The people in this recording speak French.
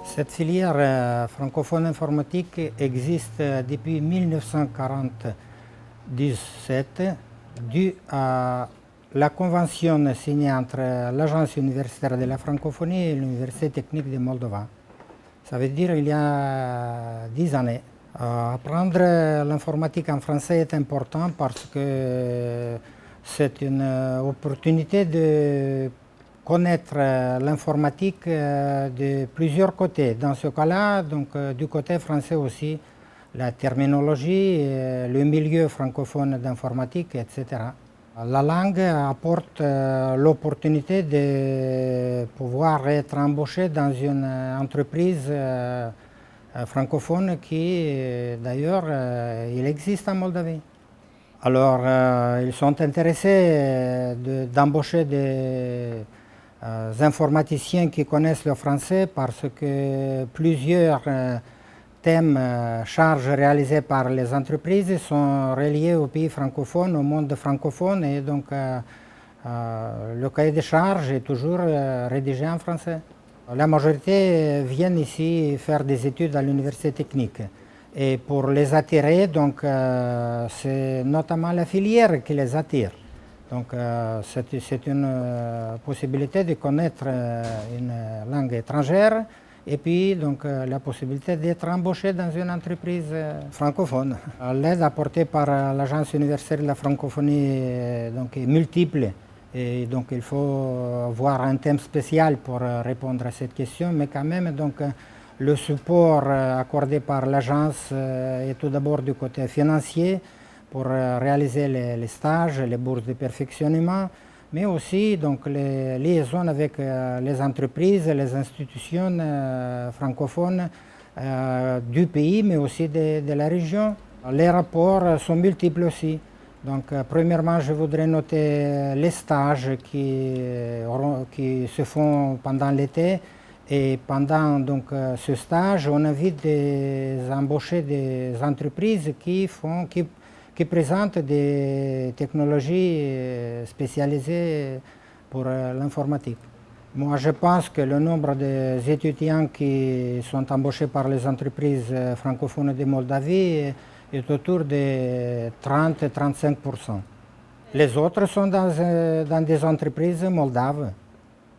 Cette filière francophone informatique existe depuis 1947 dû à la convention signée entre l'Agence universitaire de la francophonie et l'Université technique de Moldova. Ça veut dire il y a 10 années. Apprendre l'informatique en français est important parce que c'est une opportunité de connaître l'informatique de plusieurs côtés. Dans ce cas-là, du côté français aussi, la terminologie, le milieu francophone d'informatique, etc. La langue apporte l'opportunité de pouvoir être embauché dans une entreprise francophone qui, d'ailleurs, il existe en Moldavie. Alors, ils sont intéressés d'embaucher des informaticiens qui connaissent le français parce que plusieurs thèmes, charges réalisées par les entreprises sont reliés aux pays francophones, au monde francophone, et donc le cahier des charges est toujours rédigé en français. La majorité viennent ici faire des études à l'université technique. Et pour les attirer, c'est notamment la filière qui les attire. Donc c'est une possibilité de connaître une langue étrangère et puis la possibilité d'être embauché dans une entreprise francophone. L'aide apportée par l'Agence universitaire de la francophonie est multiple. Et donc il faut voir un thème spécial pour répondre à cette question, mais quand même le support accordé par l'agence est tout d'abord du côté financier pour réaliser les stages, les bourses de perfectionnement, mais aussi les liaisons avec les entreprises, les institutions francophones du pays, mais aussi de la région. Les rapports sont multiples aussi. Donc, premièrement, je voudrais noter les stages qui se font pendant l'été. Et pendant ce stage, on invite embaucher des entreprises qui présentent des technologies spécialisées pour l'informatique. Moi, je pense que le nombre des étudiants qui sont embauchés par les entreprises francophones de Moldavie est autour de 30-35%. Les autres sont dans des entreprises moldaves.